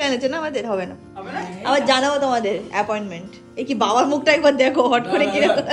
এনেছে না আমাদের, হবে না। আবার জানাবো তোমাদের অ্যাপয়েন্টমেন্ট। এই কি বাবার মুখটা একবার দেখো, হট করে কিরকম।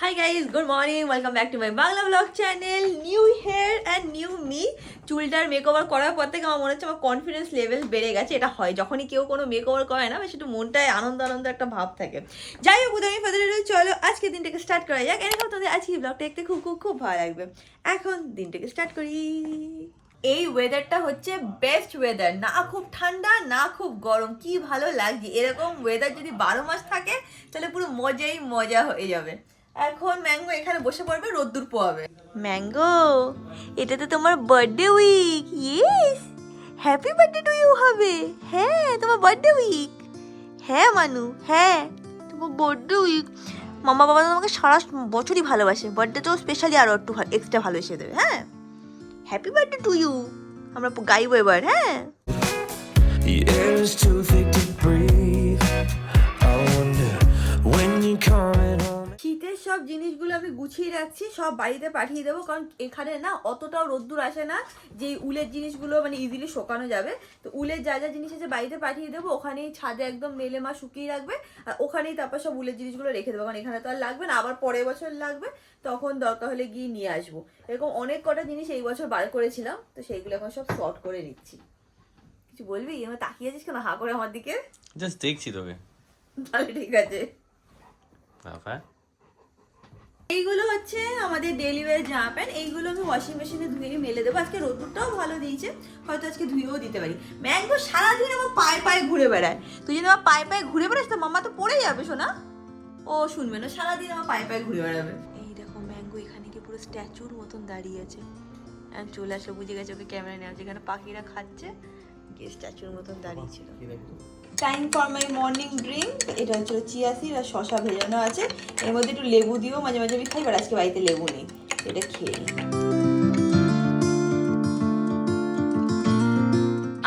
Hi guys, good morning. Welcome back to my Bangla vlog channel. New hair and new me. চুলটার মেকওভার করার পর থেকে আমার মনে হচ্ছে আমার কনফিডেন্স লেভেল বেড়ে গেছে। এটা হয় যখনই কেউ কোনো মেকওভার করে না, বেশ একটু মনটায় আনন্দ আনন্দ একটা ভাব থাকে। যাই হোক, আমি ফাদার চলো আজকে দিনটাকে স্টার্ট করা যাক। এরকম তোমাদের আজকে ব্লগটা দেখতে খুব খুব খুব ভালো লাগবে। এখন দিনটাকে স্টার্ট করি। এই ওয়েদারটা হচ্ছে বেস্ট ওয়েদার, না খুব ঠান্ডা না খুব গরম, কি ভালো লাগছে। এরকম ওয়েদার যদি 12 মাস থাকে তাহলে পুরো মজাই মজা হয়ে যাবে। এখন ম্যাঙ্গো এখানে বসে পড়বে, রোদ্দুর পোয়াবে। ম্যাঙ্গো, এটা তো তোমার birthday week. Yes, happy birthday to you হবে। হ্যাঁ, তোমার বার্থডে উইক। হ্যাঁ মানু, হ্যাঁ তোমার বার্থডে উইক। মামা বাবা তোমাকে সারা বছরই ভালোবাসে, বার্থডে তো স্পেশালি আরও একটু এক্সট্রা ভালোবেসে দেবে। হ্যাঁ, হ্যাপি বার্থডে টু ইউ। আমরা গাইবো এবার। হ্যাঁ, The air is too thick to breathe. I wonder when you're coming home. শীতের সব জিনিসগুলো আমি গুছিয়ে রাখছি, সব বাড়িতে পাঠিয়ে দেবো, কারণ এখানে না অতটাও রোদ্দুর আসে না যে উলের জিনিসগুলো মানে ইজিলি শোকানো যাবে। তো উলের যা যা জিনিস আছে বাড়িতে পাঠিয়ে দেবো, ওখানেই ছাদে একদম মেলে মা শুকিয়ে রাখবে, আর ওখানেই তারপর সব উলের জিনিসগুলো রেখে দেবো, কারণ এখানে তো আর লাগবে না, আবার পরের বছর লাগবে, তখন দরকার হলে গিয়ে নিয়ে আসবো। এরকম অনেক কটা জিনিস এই বছর বার করেছিলাম, তো সেইগুলো এখন সব শর্ট করে নিচ্ছি। কিছু বলবি? আমার তাকিয়ে আছিস কেন হা করে আমার দিকে? জাস্ট দেখছি তোকে। তাহলে ঠিক আছে। বাবা, এইগুলো হচ্ছে আমাদের ডেলি ওয়্যার জামা প্যান্ট। এইগুলো আমি ওয়াশিং মেশিনে ধুয়ে মেলে দেবো। আজকে রোদ্দুরটাও ভালো দিয়েছে, হয়তো আজকে ধুয়েও দিতে পারি। ম্যাঙ্গো সারাদিন আমার পায়ে পায়ে ঘুরে বেড়ায়। তুই যদি আমার পায়ে পায়ে ঘুরে বেড়াস তা মামা তো পড়ে যাবে শোনা। ও শুনবে না, সারাদিন আমার পায়ে পায়ে ঘুরে বেড়াবে। এই দেখো ম্যাঙ্গো এখানে কি পুরো স্ট্যাচুর মতন দাঁড়িয়ে আছে। চলে আসলে বুঝে গেছে ওকে ক্যামেরা নেওয়া, যেখানে পাখিরা খাচ্ছে গিয়ে স্ট্যাচুর মতন দাঁড়িয়ে ছিল। Time for my morning drink. এটা হচ্ছে চিয়া সিড আর শসা ভেজানো আছে, এর মধ্যে একটু লেবু দিয়েও মাঝে মাঝে আমি খাই, বাট আজকে বাড়িতে লেবু নেই, এটা খেয়ে নিই।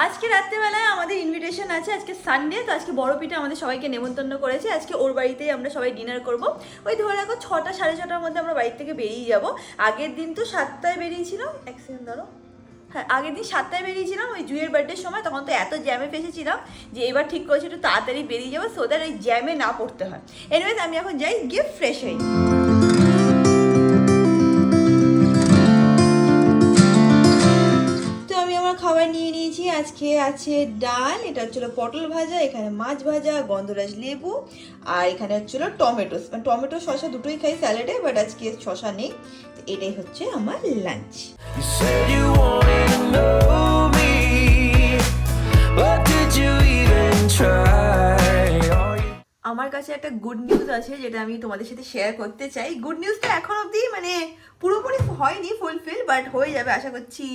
আজকে রাত্রেবেলায় আমাদের ইনভিটেশন আছে, আজকে সানডে, তো আজকে বড় পিঠে আমাদের সবাইকে নেমন্তন্ন করেছে। আজকে ওর বাড়িতেই আমরা সবাই ডিনার করব। ওই ধরে রাখো 6টা সাড়ে 6টার মধ্যে আমরা বাড়ি থেকে বেরিয়ে যাব। আগের দিন তো 7টায় বেরিয়েছিলাম, এক সেকেন্ড ধরো, হ্যাঁ আগের দিন 7টায় বেরিয়েছিলাম ওই জুয়ের বার্থডের সময়, তখন তো এত জ্যামে ফেসেছিলাম যে এবার ঠিক করেছি একটু তাড়াতাড়ি বেরিয়ে যাবো, সো দ্যাট ওই জ্যামে না পড়তে হয়। এনিওয়েজ আমি এখন যাই গিয়ে ফ্রেশ হই। তো আমি আমার খাবার নিয়ে নিয়েছি। আজকে আছে ডাল, এটা হচ্ছিলো পটল ভাজা, এখানে মাছ ভাজা, গন্ধরাজ লেবু, আর এখানে হচ্ছিলো টমেটো। টমেটো শসা দুটোই খাই স্যালাডে, বাট আজকে শসা নেই। তো এটাই হচ্ছে আমার lunch. You said you wanted to know me, but did you even try? Are you আমার কাছে একটা গুড নিউজ আছে যেটা আমি তোমাদের সাথে শেয়ার করতে চাই। গুড নিউজটা এখন অবধি মানে পুরোপুরি হয়নি ফুলফিল, বাট হয়ে যাবে আশা করছি,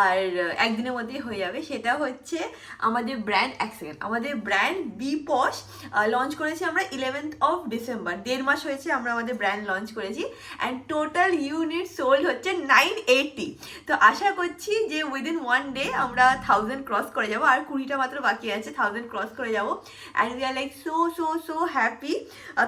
আর একদিনের মধ্যেই হয়ে যাবে। সেটা হচ্ছে আমাদের ব্র্যান্ড আমাদের ব্র্যান্ড বি পশ লঞ্চ করেছি আমরা 11th of December। 1.5 মাস হয়েছে আমরা আমাদের ব্র্যান্ড লঞ্চ করেছি, অ্যান্ড টোটাল ইউনিট সোল্ড হচ্ছে 980। তো আশা করছি যে উইদিন 1 ডে আমরা 1000 ক্রস করে যাবো, আর 20টা মাত্র বাকি আছে, 1000 ক্রস করে যাবো, and we are like so happy.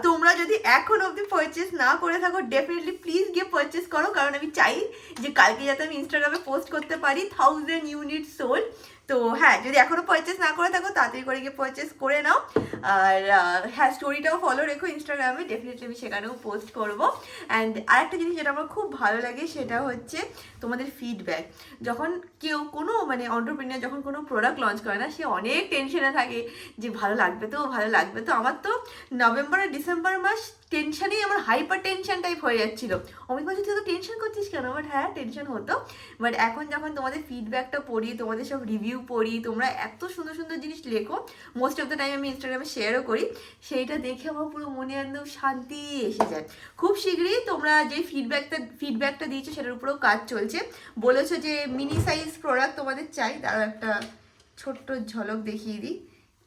তোমরা যদি এখন অবধি পারচেস না করে থাকো, ডেফিনেটলি প্লিজ গিয়ে পারচেস করো, কারণ আমি চাই যে কালকে যাতে আমি ইনস্টাগ্রামে পোস্ট করতে পারি 1000 ইউনিট সোল্ড। তো হ্যাঁ, যদি এখনও পারচেস না করে থাকো তাড়াতাড়ি করে গিয়ে পারচেস করে নাও, আর হ্যাঁ স্টোরিটাও ফলো রেখো ইনস্টাগ্রামে, ডেফিনেটলি আমি সেখানেও পোস্ট করবো। অ্যান্ড আরেকটা জিনিস যেটা আমার খুব ভালো লাগে সেটা হচ্ছে তোমাদের ফিডব্যাক। যখন কেউ কোনো মানে এন্টারপ্রেনিউর যখন কোনো প্রোডাক্ট লঞ্চ করে না, সে অনেক টেনশনে থাকে যে ভালো লাগবে তো ভালো লাগবে তো। আমার তো নভেম্বর আর ডিসেম্বর মাস টেনশনেই আমার হাইপার টেনশন টাইপ হয়ে যাচ্ছিলো। অমিত বলছে তুই তো টেনশন করছিস কেন? বাট হ্যাঁ টেনশন হতো, বাট এখন যখন তোমাদের ফিডব্যাকটা পড়ি, তোমাদের সব রিভিউ পড়ি, তোমরা এত সুন্দর সুন্দর জিনিস লেখো, মোস্ট অফ দ্য টাইম আমি ইনস্টাগ্রামে শেয়ারও করি, সেইটা দেখে আমার পুরো মনে একদম শান্তি এসে যায়। খুব শীঘ্রই তোমরা যে ফিডব্যাকটা দিয়েছো সেটার উপরেও কাজ চলছে। বলেছো যে মিনি সাইজ প্রোডাক্ট তোমাদের চাই, তার একটা ছোট্ট ঝলক দেখিয়ে দিই।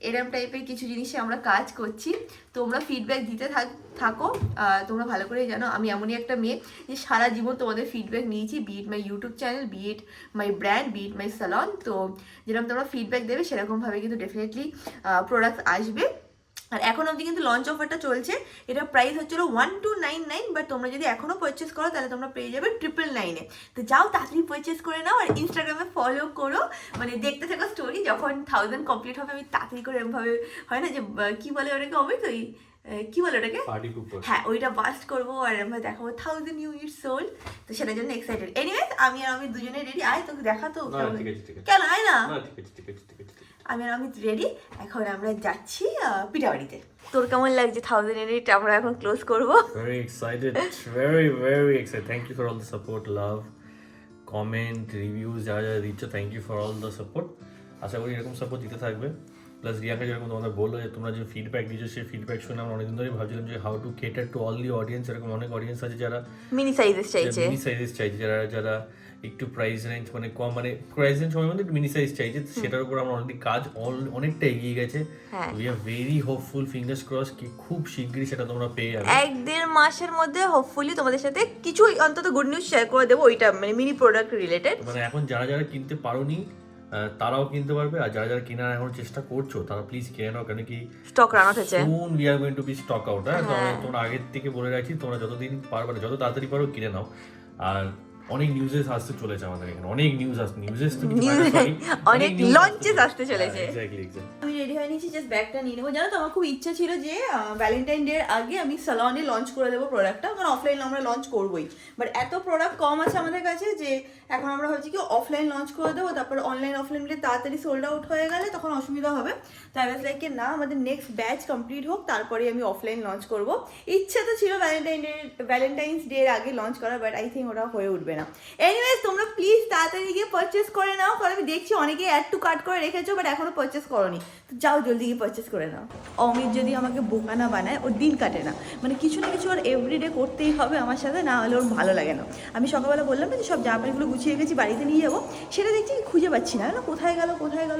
এরম টাইপের কিছু জিনিসে আমরা কাজ করছি। তোমরা ফিডব্যাক দিতে থাকো। তোমরা ভালো করেই জানো আমি এমনই একটা মেয়ে যে সারা জীবন তোমাদের ফিডব্যাক নিয়েছি, beat my YouTube channel, beat my brand, beat my salon. তো যেরকম তোমরা ফিডব্যাক দেবে সেরকমভাবে কিন্তু ডেফিনেটলি প্রোডাক্ট আসবে। আর এখন অবধি কিন্তু লঞ্চ অফারটা চলছে, এটা প্রাইস হচ্ছিল 1299, বাট তোমরা যদি এখনো পারচেস করো তাহলে তোমরা পেয়ে যাবে 999-এ। তো যাও তাড়াতাড়ি পারচেস করে নাও আর ইনস্টাগ্রামে ফলো করো, মানে দেখতে থাকো স্টোরি। যখন 1000 কমপ্লিট হবে আমি তাড়াতাড়ি করে এরকমভাবে হয় না যে কি বলে ওটাকে অমিত, ওই কি বলে ওটাকে, পার্টি কুপার। হ্যাঁ ওইটা বাস্ট করবো আর আমরা দেখাবো 1000 নিউ ইয়ার সোল। তো সেটার জন্য এক্সাইটেড। এনিওয়েজ আমি আর আমি দুজনে রেডি। আয় তোকে দেখা তো কেন, আয় না, আমি আর আমি রেডি। এখন আমরা যাচ্ছি পিঠাবাড়িতে। তোর কেমন লাগছে 1000 এডিট আমরা এখন ক্লোজ করব? Very excited, very excited. Thank you for all the support, love, comment, reviews, যা যা দিচ্ছ, thank you for all the support. আশা করি এরকম সাপোর্ট দিতে থাকবে। প্লাস রিয়াকে যেরকম তোমাদের বললো যে তোমরা যে ফিডব্যাক দিচ্ছ সেই ফিডব্যাক শুনে আমরা অনেকদিন ধরেই ভাবছিলাম যে how to cater to all the audience. এরকম অনেক অডিয়েন্স আছে যারা মিনি সাইজেস চাইছে, যারা একটু প্রাইস রেঞ্জ মানে কম, মানে প্রাইস রেঞ্জ সময় মধ্যে মিনি সাইজ চাইছে, সেটার উপর আমরা অলরেডি কাজ অনেকটা এগিয়ে গেছে। We are very hopeful, fingers cross কি খুব শিগগিরই সেটা তোমরা পেয়ে যাবে। 1-1.5 মাসের মধ্যে হোপফুলি তোমাদের সাথে কিছু অন্তত গুড নিউজ শেয়ার করে দেবো, ওইটা মানে মিনি প্রোডাক্ট রিলেটেড। মানে এখন যারা কিনতে পারোনি তারাও কিনতে পারবে, আর যারা কেনার এখন চেষ্টা করছো তারা প্লিজ কিনে নাও, কারণ কি স্টক রান আউট হচ্ছে। Soon we are going to be stock out. হ্যাঁ, তো তোমরা আগের থেকে বলে রাখছি তোমরা যতদিন পারবে যত তাড়াতাড়ি পারো কিনে নাও। আর অনেক নিউজেস আসতে চলেছে আমাদের এখানে, অনেক নিউজেস তো অনেক লঞ্চেস আসতে চলেছে। এক্স্যাক্টলি আমি রেডি হয়ে নিয়েছি, জাস্ট ব্যাগটা নিয়ে নেবো। জানো তো আমার খুব ইচ্ছা ছিল যে ভ্যালেন্টাইন ডে এর আগে আমি সালনে লঞ্চ করে দেবো প্রোডাক্টটা, কারণ অফলাইন আমরা লঞ্চ করবোই। বাট এত প্রোডাক্ট কম আছে আমাদের কাছে যে এখন আমরা ভাবছি কি অফলাইন লঞ্চ করে দেবো, তারপর অনলাইন অফলাইন মিলে তাড়াতাড়ি সোল্ড আউট হয়ে গেলে তখন অসুবিধা হবে। তো আই ওয়াজ লাইক না, আমাদের নেক্সট ব্যাচ কমপ্লিট হোক তারপরে আমি অফলাইন লঞ্চ করবো। ইচ্ছা তো ছিল ভ্যালেন্টাইন্স ডে এর আগে লঞ্চ করা, বাট আই থিঙ্ক ওটা হয়ে উঠবে না। এনিওয়েজ তোমরা প্লিজ তাড়াতাড়ি গিয়ে পারচেস করে নাও, কারণ আমি দেখছি অনেকে অ্যাড টু কার্ট করে রেখেছো বাট এখনো পারচেস করোনি। তো যাও জলদি গিয়ে পারচেস করে নাও। অমিত যদি আমাকে বোকা না বানায়, ওর দিন কাটে না, মানে কিছু না কিছু ওর এভরিডে করতেই হবে আমার সাথে, না হলে ওর ভালো লাগে না। আমি সকালবেলা বললাম না যে সব জামাগুলো গুছিয়ে রেখেছি বাড়িতে নিয়ে যাবো, সেটা দেখছি খুঁজে পাচ্ছি না, কোথায় গেল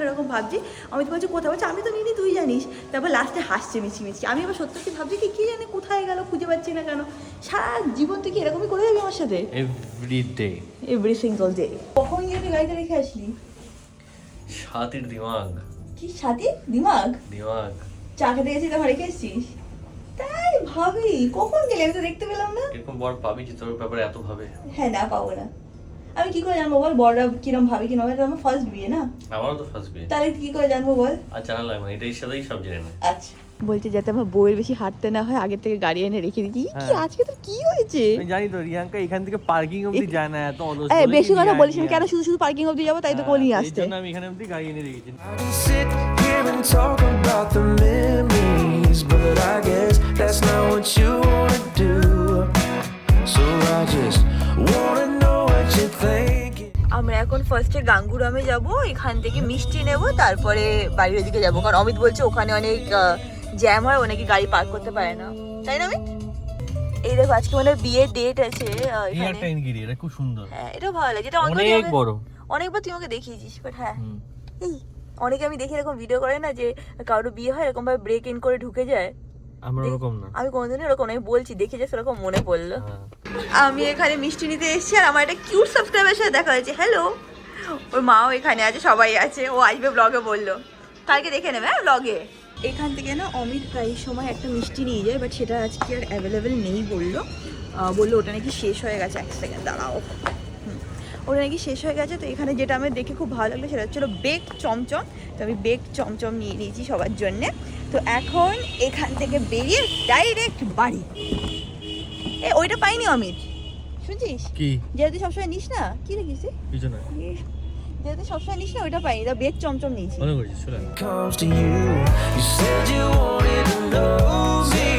এরকম ভাবছি। অমিত বলছে কোথায়, বলছে আমি তো নিইনি তুই জানিস। তারপর লাস্টে হাসছে মিছিমিছি। আমি আবার সত্যি কি ভাবছি কি জানি কোথায় গেল, খুঁজে পাচ্ছি না কেন। সারা জীবন তুই কি এরকমই করে যাবি আমার সাথে? Every single day. কখন গিয়ে তুই গাড়িতে রেখে আসলি? সাথীর দিমাগ। কি সাথী দিমাগ? চা খেতে গেছি তখন রেখে এসছিস? তাই ভাবি কখন গেলে, আমি তো দেখতে পেলাম না। এরকম বর পাবি যে তোর ব্যাপারে এত ভাবে? হ্যাঁ, না পাবো না। আমি কি করে জানবো বল বড়রা কিরম ভাবি কিরম? এটা আমার ফার্স্ট বিয়ে না। আমারও তো ফার্স্ট বিয়ে। তাহলে কি করে জানবো বল? আর জানা লাগে না, এটাই সাথেই সব জেনে না। আচ্ছা, বলছে যাতে আমার বউয়ের বেশি হাঁটতে না হয় আগে থেকে গাড়ি এনে রেখে দিই। কি আজকে তো কি হয়েছে? আমি জানি তো রিয়াঙ্কা এখান থেকে পার্কিং অবধি যায় না, এত অলস। এই বেশি কথা বলিস না, কেন শুধু পার্কিং অবধি যাবো তাই তো করে নিয়ে আসতে। এইজন্য আমি এখানে অবধি গাড়ি এনে রেখেছি। I can sit here and talk about the memories, but I guess that's not what you wanna do. So I just wanna know what you're thinking. আমরা এখন ফার্স্টে গাঙ্গুরামে যাব, এখান থেকে মিষ্টি নেব, তারপরে বাড়ির ওদিকে যাবো, কারণ অমিত বলছে ওখানে অনেক জ্যাম হয়, অনেকে গাড়ি পার্ক করতে পারে না, তাই না অমিত? এই দেখো আজকে মানে বিয়ের ডেট আছে এই একটা ইনগিরি, এটা খুব সুন্দর। হ্যাঁ, এটা ভালো লাগে, এটা অনেক বড়, অনেকবার তুই আমাকে দেখিয়েছিস। বাট হ্যাঁ, এই অনেকে আমি দেখি এরকম ভিডিও করে না যে কারোর বিয়ে হয় এরকম ভাবে ব্রেক ইন করে ঢুকে যায়, আমরা ওরকম না। আমি কোনোদিনই এরকম আমি বলছি দেখে যে সেরকম মনে পড়লো। আমি এখানে মিষ্টি নিতে এসেছি আর আমার একটা কিউট সাবস্ক্রাইবার সাথে দেখা হয়েছে। হ্যালো, ওর মাও এখানে আছে, সবাই আছে। ও আসবে ব্লগে বললো, কালকে দেখে নেবে হ্যাঁ ব্লগে। এখান থেকে না অমিত প্রায় সময় একটা মিষ্টি নিয়ে যায়, বাট সেটা আজকে আর অ্যাভেলেবেল নেই বললো। ওটা নাকি শেষ হয়ে গেছে। এক সেকেন্ড দাঁড়াও, ওটা নাকি শেষ হয়ে গেছে। তো এখানে যেটা আমার দেখে খুব ভালো লাগলো সেটা হচ্ছিলো বেক চমচম। তো আমি বেক চমচম নিয়ে নিয়েছি সবার জন্যে। তো এখন এখান থেকে বেরিয়ে ডাইরেক্ট বাড়ি। ওইটা পাইনি অমিত, শুনছিস কি? যেহেতু সবসময় নিস না, কি দেখিস কিছু না, যেহেতু সবসময় নিস না ওইটা পাইনি, তা বেক চমচম নিয়েছি। মনে করছিস? চলে Comes to you, you said you wanted to know me,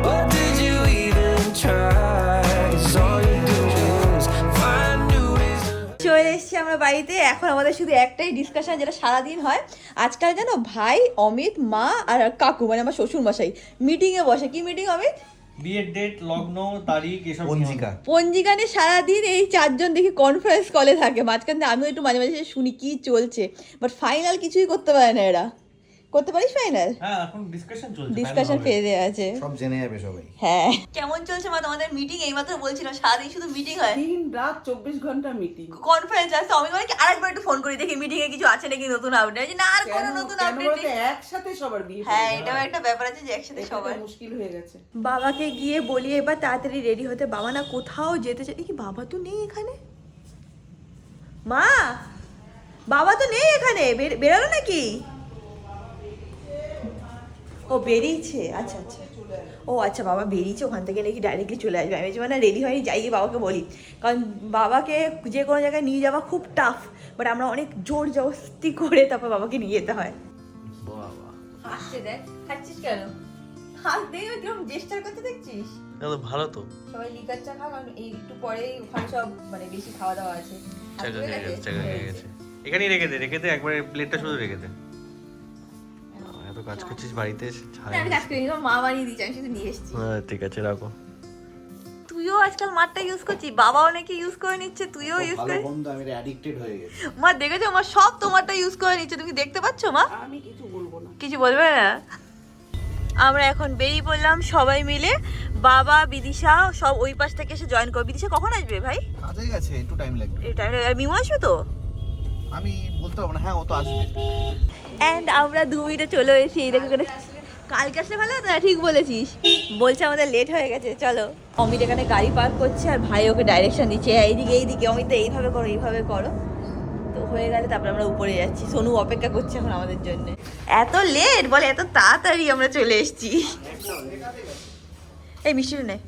but did you even try? 'Cause all you do is find new ways to চলে এসেছি আমরা বাড়িতে। এখন আমাদের শুধু একটাই ডিসকাশন যেটা সারাদিন হয় আজকাল, জানো ভাই, অমিত, মা আর কাকু মানে আমার শ্বশুর মশাই মিটিংয়ে বসে। কি মিটিং অমিত? বিয়ের ডেট, লগ্ন, তারিখ, এসব পঞ্জিকা নিয়ে সারাদিন এই চারজন দেখি কনফারেন্স কলে থাকে। মাঝখানে আমিও একটু মাঝে মাঝে শুনি কি চলছে, বাট ফাইনাল কিছুই করতে পারে না এরা। করতে পারিস ফাইনাল? হ্যাঁ এখন ডিসকাশন চলছে, ডিসকাশন ফেজে আছে। সব জেনে যাবে সবাই। হ্যাঁ, কেমন চলছে মা তোমাদের মিটিং? এইমাত্র বলছিল সারাদিন শুধু মিটিং হয়, দিন রাত 24 ঘন্টা মিটিং। কনফারেন্স আছে। আমি বলি কি আরেকবার একটু ফোন করি দেখি মিটিং এ কিছু আছে নাকি নতুন আপডেট। না আর কোনো নতুন আপডেট নেই। একসাথে সবার বিয়ে। হ্যাঁ, এটাও একটা ব্যাপার আছে যে একসাথে সবার। মুশকিল হয়ে গেছে। বাবাকে গিয়ে বলি এবার তাড়াতাড়ি রেডি হতে। বাবা না কোথাও যেতে চাই। কি বাবা তো নেই এখানে? মা, বাবা তো নেই এখানে, বেরোলো নাকি? ও বেরিয়েছে, আচ্ছা আচ্ছা। ও আচ্ছা, বাবা বেরিয়েছে, ওখান থেকে নাকি ডাইরেক্টলি চলে আসবে। আমি মানে রেডি হয়নি, যাই গিয়ে বাবাকে বলি, কারণ বাবাকে যে কোনো জায়গায় নিয়ে যাওয়া খুব টাফ, বাট আমরা অনেক জোর জবরদস্তি করে তারপর বাবাকে নিয়ে যেতে হয়। বাবা হাসছে, দেখ হাসছিস কেন? হাস দেখে কিরকম জেস্টার করতে দেখছিস? তাহলে ভালো তো। সবাই লিকার চা খাও, কারণ এই একটু পরে ওখানে সব মানে বেশি খাওয়া দাওয়া আছে। এখানেই রেখে দে একবারে প্লেটটা শুধু রেখে দে। এত কাজ করছিস বাড়িতে, না, আমি কাজ করিনি, আমার মা বানিয়ে দিয়েছে, আমি শুধু নিয়ে এসেছি। হ্যাঁ ঠিক আছে, রাখো। তুইও আজকাল মাঠটা ইউজ করছিস, বাবাও নাকি ইউজ করে নিচ্ছে, তুইও ইউজ ভালো করে। বন্ধু, আমি অ্যাডিক্টেড হয়ে গেছি। মা দেখেছো, মা সব তোমারটা ইউজ করে নিচ্ছে, তুমি দেখতে পাচ্ছ মা? আমি কিছু বলবো না। কিছু বলবে না? আমরা এখন বেরিয়ে পড়লাম সবাই মিলে। বাবা, বিদিশা সব ওই পাশ থেকে এসে জয়েন করবে। বিদিশা কখন আসবে ভাই? কাজে গেছে, একটু টাইম লাগবে। এই টাইমে আর মিমো আসবে তো? আমি বলতে পারবো না, হ্যাঁ ও তো আসবে। অ্যান্ড আমরা 2 মিনিটে চলে এসেছি। এই দেখো এখানে কালকে আসলে ভালো হতো না, ঠিক বলেছিস। বলছে আমাদের লেট হয়ে গেছে, চলো। অমিত এখানে গাড়ি পার্ক করছে আর ভাই ওকে ডাইরেকশন দিচ্ছে, এইদিকে অমিত এইভাবে করো, এইভাবে করো। তো হয়ে গেলে তারপরে আমরা উপরে যাচ্ছি। সোনু অপেক্ষা করছে এখন আমাদের জন্য। এত লেট বলে, এত তাড়াতাড়ি আমরা চলে এসেছি। এই মিষ্টি নে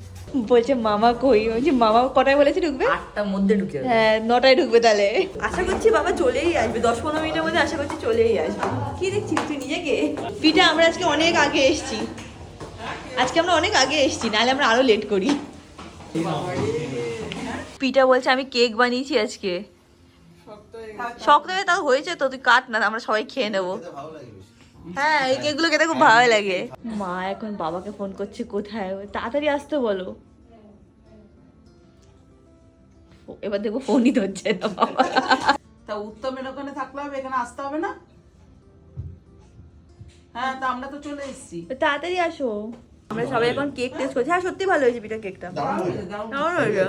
বলছে মামা কই? বলছি মামা কটায় বলেছে ঢুকবে? 8টার মধ্যে ঢুকে। হ্যাঁ, 9টায় ঢুকবে। তাহলে আশা করছি বাবা চলেই আসবে, 10-15 মিনিটের মধ্যে আশা করছি চলেই আসবে। কি দেখছিস তুই নিজেকে? পিঠা আমরা আজকে অনেক আগে এসেছি, আজকে আমরা অনেক আগে এসেছি, নাহলে আমরা আরো লেট করি। পিঠা বলছে আমি কেক বানিয়েছি আজকে, শক্ত হয়ে তাও হয়েছে তো, তুই কাট না, আমরা সবাই খেয়ে নেবো। খেতে ভালো লাগে বেশি। হ্যাঁ, এই কেকগুলো খেতে খুব ভালো লাগে। মা এখন বাবাকে ফোন করছে, কোথায়? তাড়াতাড়ি আসতে বলো। এবার দেখো ফোনই ধরছে না বাবা। তা উত্তমের ওখানে থাকলে হবে, এখানে আসতে হবে না? হ্যাঁ, তা আমরা তো চলে এসেছি। তাড়াতাড়ি আসো। আমরা সবাই এখন কেক টেস্ট করছি। হ্যাঁ, সত্যি ভালো হয়েছে পিঠা, কেকটা দারুণ হয়েছে। কেমন হয়েছে?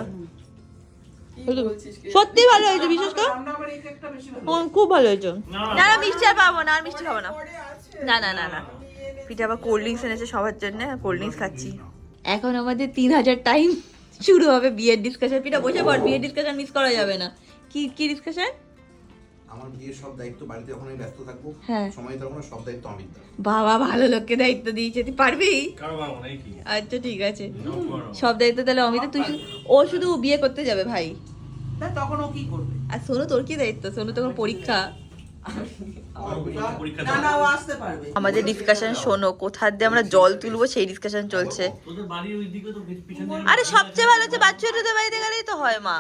সত্যি ভালো হয়েছে, বিশেষ করে আমরা আবার এই কেকটা বেশি ভালো। খুব ভালো হয়েছে। না না, মিষ্টি আর পাবো না, আর মিষ্টি খাবো না। না না না না, পিঠা আবার কোল্ড ড্রিঙ্কস এনেছে সবার জন্য, কোল্ড ড্রিঙ্কস খাচ্ছি। এখন আমাদের 3000 টাইম শুরু হবে বিয়ের ডিসকাশন। পিঠা বসে পড়, বিয়ের ডিসকাশন মিস করা যাবে না। কি কি ডিসকাশন? আমার বিয়ের সব দায়িত্ব, বাড়িতে যখন আমি ব্যস্ত থাকবো, হ্যাঁ। সময় থাকবো না, সব দায়িত্ব আমি দেবো। বাবা ভালো লোককে দায়িত্ব দিয়েছে, তুই পারবি? আচ্ছা ঠিক আছে, সব দায়িত্ব তাহলে অমিত। তুই ও শুধু বিয়ে করতে যাবে ভাই, তা তখন ও কি করবে? আর সোনু তোর কি দায়িত্ব? সোনু তখন পরীক্ষা। না না, ও আসতে পারবে। আমাদের ডিসকাশন শোনো, কোথা দিয়ে আমরা জল তুলবো সেই ডিসকাশন চলছে। তোদের বাড়ির ওইদিকে তো পিছনে আরে সবচেয়ে ভালো হচ্ছে বাচ্চাদের বাড়িতে গেলেই তো হয় মা।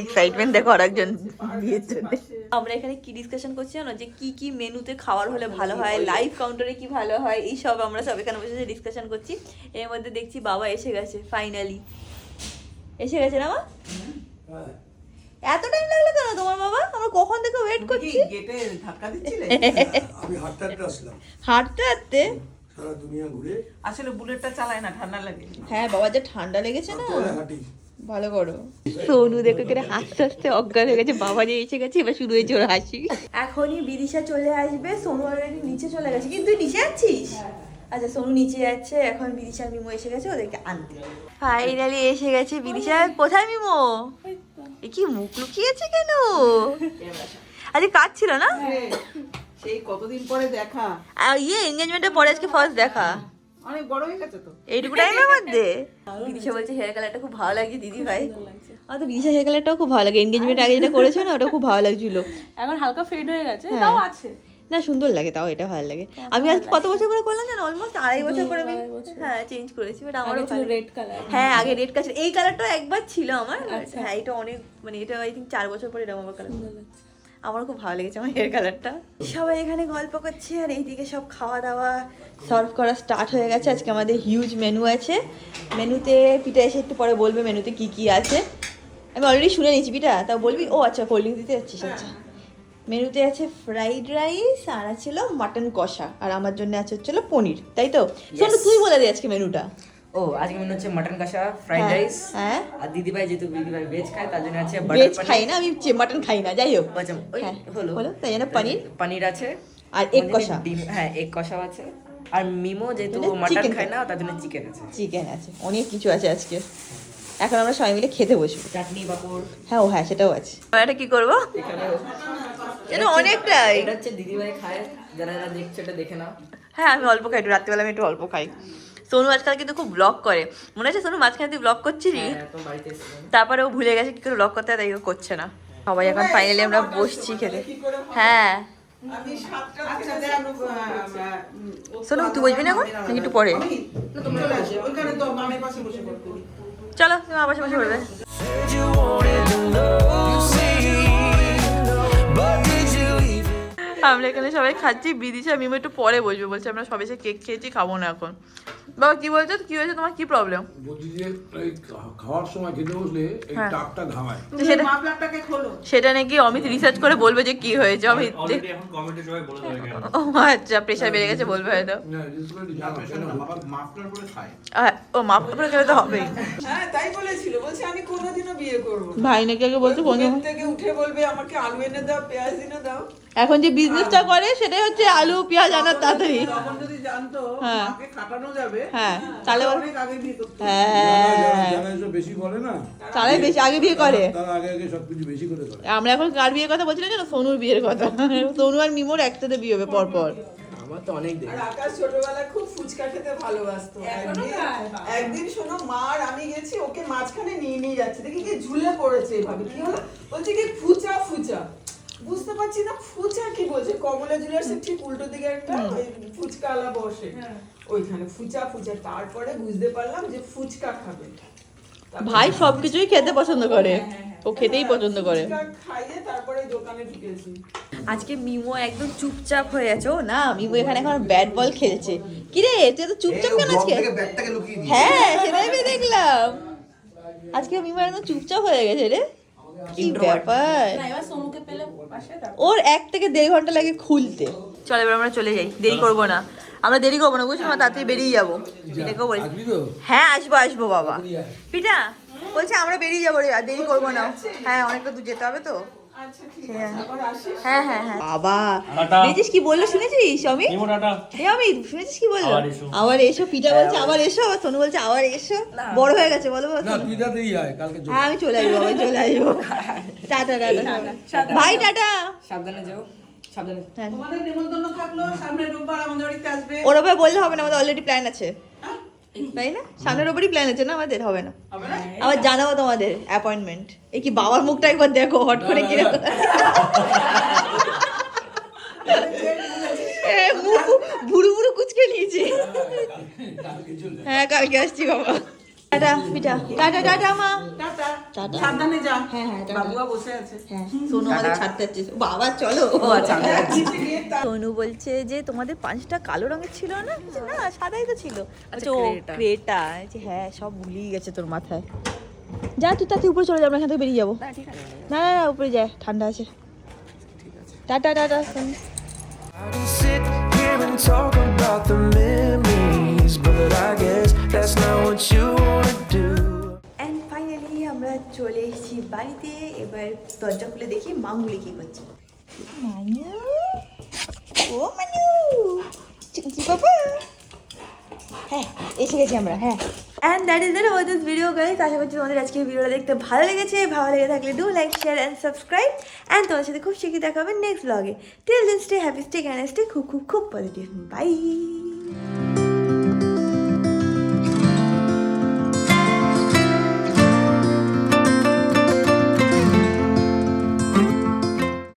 এক্সাইটমেন্ট দেখো আরেকজন বিয়ের জন্য। আমরা এখানে কি ডিসকাশন করছি জানো, যে কি কি মেনুতে খাবার হলে ভালো হয়, লাইভ কাউন্টারে কি ভালো হয়, এই সব আমরা সব এখানে বসে ডিসকাশন করছি। এর মধ্যে দেখছি বাবা এসে গেছে, ফাইনালি এসে গেছে না মা? এত টাইম লাগলো কেন তোমার বাবা? আমরা কখন থেকে ওয়েট করছি। গেটে ধাক্কা দিচ্ছিলে? আমি হাঁটতে হাঁটতে আসলাম, হাঁটতে হাঁটতে। সারা দুনিয়া ঘুরে আসলে বুলেটটা চালায় না, ঠান্ডা লাগে। হ্যাঁ বাবা, যা ঠান্ডা লেগেছে না, পরে হাঁটি। ভালো করো। সোনু দেখো কেটে হাসতে হাসতে অজ্ঞান হয়ে গেছে, বাবা যে এসে গেছে, এবার শুরু হয়েছে ওর হাসি। এখনই বিদিশা চলে আসবে, সোনু অলরেডি নিচে চলে গেছে। কিন্তু তুই নিচে যাচ্ছিস? আচ্ছা, সোনু নিচে যাচ্ছে, এখন বিদিশা মিমো এসে গেছে ওদেরকে আনতে। ফাইনালি এসে গেছে বিদিশা। কোথায় মিমো? এ কি মুখ লুকিয়েছে কেন? আজকে কাজ ছিল না? সেই কতদিন পরে দেখা। এনগেজমেন্টের পরে আজকে ফার্স্ট দেখা। অনেক বড় হয়ে গেছে তো। এইটুকু টাইমের মধ্যে। বিদিশা বলছে হেয়ার কালারটা খুব ভালো লাগছে দিদি ভাই। আমার তো বিদিশা হেয়ার কালারটাও খুব ভালো লাগে, এনগেজমেন্ট আগে যেটা করেছে না ওটা খুব ভালো লাগছিল। এখন হালকা ফেড হয়ে গেছে, হ্যাঁ। তাও আছে। না সুন্দর লাগে, তাও এটা ভালো লাগে। আমি আজ কত বছর করে করলাম জানো, অলমোস্ট 2.5 বছর করে আমি হ্যাঁ চেঞ্জ করেছি, বাট আমারও আগে ছিল রেড কালার। হ্যাঁ আগে রেড কালার, এই কালারটা একবার ছিল আমার। হ্যাঁ এটা অনেক মানে এটা আই থিঙ্ক 4 বছর পরে এরকম আমার কালার। আমার খুব ভালো লেগেছে আমার হেয়ার কালারটা। সবাই এখানে গল্প করছে আর এইদিকে সব খাওয়া দাওয়া সার্ভ করা স্টার্ট হয়ে গেছে। আজকে আমাদের হিউজ মেনু আছে। মেনুতে পিঠা এসে একটু পরে বলবে মেনুতে কি কি আছে। আমি অলরেডি শুনে নিয়েছি বিটা, তাও বলবি? ও আচ্ছা, কোল্ড ড্রিঙ্ক দিতে যাচ্ছিস? আচ্ছা, মেনুতে আছে ফ্রাইড রাইস আর আছে মাটন কষা, আর আমার জন্য আছে হচ্ছিল পনির, তাই তো? শোনো, তুই বলে দে আজকে মেনুটা। ও আজকে মেনু হচ্ছে মাটন কষা, ফ্রাইড হ্যাঁ, রাইস, হ্যাঁ। আর দিদিভাই যেহেতু দিদিভাই ভেজ খায় তার জন্য আছে ভেজ খাই না আমি, মাটন খাই না, যাই হোক। আচ্ছা, ওই হ্যাঁ, হলো হলো, তাই জন্য পনির পনির আছে, আর এগ কষা। ডিম, হ্যাঁ এগ কষাও আছে, আর মিমো যেহেতু মানে মাটন chicken খায় না তার জন্য চিকেন আছে, চিকেন আছে, অনেক কিছু আছে আজকে। এখন আমরা সবাই মিলে খেতে বসবো। চাটনি পাপড়। হ্যাঁ, ও হ্যাঁ, সেটাও আছে। এটা কি করবো? এটা অনেকটাই। এটা হচ্ছে দিদিভাই খায়, যারা যারা দেখছে এটা দেখে নাও। হ্যাঁ, আমি অল্প খাই, একটু রাত্রিবেলা আমি একটু অল্প খাই। সোনু আজকাল কিন্তু খুব ব্লগ করে, মনে আছে সোনু? মাঝখানে তুই ব্লগ করছিলি, হ্যাঁ, তো বাড়িতে এসেছিলাম। তারপরে ও ভুলে গেছে কি করে ব্লগ করতে হয়, তাই ও করছে না। সবাই এখন ফাইনালি আমরা বসছি খেতে। হ্যাঁ আমি 7টা থেকে সোনু, তুই বসবি না এখন নাকি একটু পরে? তুমি চলে আসো, ওখানে তো মামের পাশে বসে পড়তে। চলো, তুমি আমার পাশে বসে পড়বে। Said you wanted to know me, but did you even? আমরা এখানে সবাই খাচ্ছি, বিদিশা মিমো একটু পরে বসবে বলছে, আমরা সবাই সে কেক খেয়েছি, খাবো না এখন। বাবা কি বলছো, কি হয়েছে তোমার, কি প্রবলেম? বলছি যে এই খাওয়ার সময় খেতে বসলে এই হ্যাঁ। টাকটা ঘামায়। তুমি সেটা- মাফলারটাকে খোলো। সেটা নাকি অমিত রিসার্চ করে বলবে যে কি হয়েছে। অমিত, অলরেডি এখন কমেন্টে সবাই বলে দেবে কেন। ও আচ্ছা, প্রেশার বেড়ে গেছে বলবে হয়তো। না, রিসপেক্ট জানো কেন? আবার মাফলার করে খায়। ও মাপ করে খেলে তো হবেই। হ্যাঁ তাই বলেছিল, বলছে আমি কোনোদিনও বিয়ে করবো না। ভাই নাকি আগে বলছে কোন ঘুমের থেকে উঠে বলবে আমাকে আলু এনে দাও, পেঁয়াজ এনে দাও। এখন যে বিজনেসটা করে সেটাই হচ্ছে আলু পেঁয়াজ আনার তাড়াতাড়ি। তখন যদি জানতো হ্যাঁ। মাকে খাটানো যাবে, হ্যাঁ, তাহলে অনেক আগে বিয়ে করতো। হ্যাঁ, যারা এসব বেশি বলে না, তারাই বেশি আগে বিয়ে করে। তারা আগে আগে সবকিছু বেশি করে করে। আমরা এখন কার বিয়ের কথা বলছি না, জানো? সোনুর বিয়ের কথা। সোনু আর মিমোর একসাথে বিয়ে হবে পর পর। আমার তো অনেক দেরি। আর আকাশ ছোটবেলায় খুব ফুচকা খেতে ভালোবাসতো। একদিন শোনো, মা আর আমি গেছি, ওকে মাঝখানে নিয়ে নিয়ে যাচ্ছে, দেখি কি ঝুলে পড়েছে এভাবে। কি হলো? বলছে কি ফুচা ফুচা। বুঝতে পারছি না ফুচা কি বলছে। কমলা জুয়েলার্সের ঠিক উল্টো দিকে একটা ওই ফুচকাওয়ালা বসে, ওইখানে ফুচা ফুচা। তারপরে বুঝতে পারলাম যে ফুচকা খাবে। ভাই সবকিছুই খেতে পছন্দ করে, ও খেতেই পছন্দ করে। ফুচকা খাইয়ে তারপরে দোকানে ঢুকেছি। আজকে মিমো একদম চুপচাপ হয়ে আছে। ও না, মিমো এখানে এখন ব্যাট বল খেলছে। কি রে, তুই তো চুপচাপ কেন আজকে? ব্যাগটাকে লুকিয়ে দিই। হ্যাঁ, সেটাই আমি দেখলাম। আজকে মিমো একদম চুপচাপ হয়ে গেছে রে, কি ব্যাপার। ওর 1 থেকে 1.5 ঘন্টা লাগে খুলতে। চল এবার আমরা চলে যাই, দেরি করবো না। আমরা দেরি করবো না, বুঝছো? আমরা তাড়াতাড়ি বেরিয়ে যাবো। পিঠাকেও বলি, আসবি তো? হ্যাঁ আসবো বাবা। পিঠা বলছে আমরা বেরিয়ে যাবো রে, আর দেরি করবো না। হ্যাঁ, অনেকটা দূর যেতে হবে তো। হ্যাঁ হ্যাঁ হ্যাঁ। বাবা টাটা। দেখছিস কি বললো, শুনেছিস অমিত? MIMO tata. অমিত শুনেছিস কি বললো? আবার এসো। আবার এসো। পিঠা বলছে আবার এসো, আবার সোনু বলছে আবার এসো। বড় হয়ে গেছে বলো না, সোনু? তুই তাতেই আয়, কালকে চলে হ্যাঁ, আমি চলে আসবো, আমি চলে আসবো। টাটা টাটা ভাই, টাটা। সাবধানে যাও, সাবধানে। হ্যাঁ, তোমাদের নিমন্ত্রণ থাকলো, সামনে রোববার আমাদের বাড়িতে আসবে। ওর ওপরে বললে হবে না, আমাদের অলরেডি প্ল্যান আছে, তাই না? সামনের ওপরই প্ল্যান আছে না আমাদের, হবে না? হবে না? আবার জানাবো তোমাদের অ্যাপয়েন্টমেন্ট। এই কি বাবার মুখটা একবার দেখো, হট করে কি বুড়ো বুড়ো কুচকে নিয়েছে। হ্যাঁ, কালকে আসছি বাবা। টাটা পিঠা, টাটা টাটা মা। টাটা। টাটা। সাবধানে যা। হ্যাঁ হ্যাঁ, টাটা। বাবুয়া বসে আছে। হ্যাঁ, সোনু আমাদের ছাড়তে যাচ্ছে। বাবা চলো। ও আচ্ছা, সোনু বলছে যে তোমাদের পাঁচটা কালো রঙের ছিল না? বলছে, না সাদাই তো ছিল। আচ্ছা, ও ক্রেটা। হ্যাঁ, সব ভুলিয়ে গেছে তোর মাথায়। যা তুই তাতে উপরে চলে যাবো, এখান থেকে বেরিয়ে যাবো। না না না, উপরে যায়, ঠান্ডা আছে। Tata tata Sonu. I can sit here and talk about the memories, but I guess that's not what you wanna do. And finally আমরা চলে এসেছি বাড়িতে। এবার দরজা খুলে দেখি মামুলি কি করছে। মানু, ও মানু, চুমকি বাবা। হ্যাঁ, এসে গেছি আমরা। হ্যাঁ, and that is the this video guys. আশা করছি তোমাদের আজকে ভিডিওটা দেখতে ভালো লেগেছে। ভালো লেগে থাকলে do like, share and subscribe. And তোমাদের সাথে খুব শিখিয়ে দেখা হবে নেক্সট ব্লগে। Till then stay happy, stay can stay খুব খুব খুব পজিটিভ। বাই।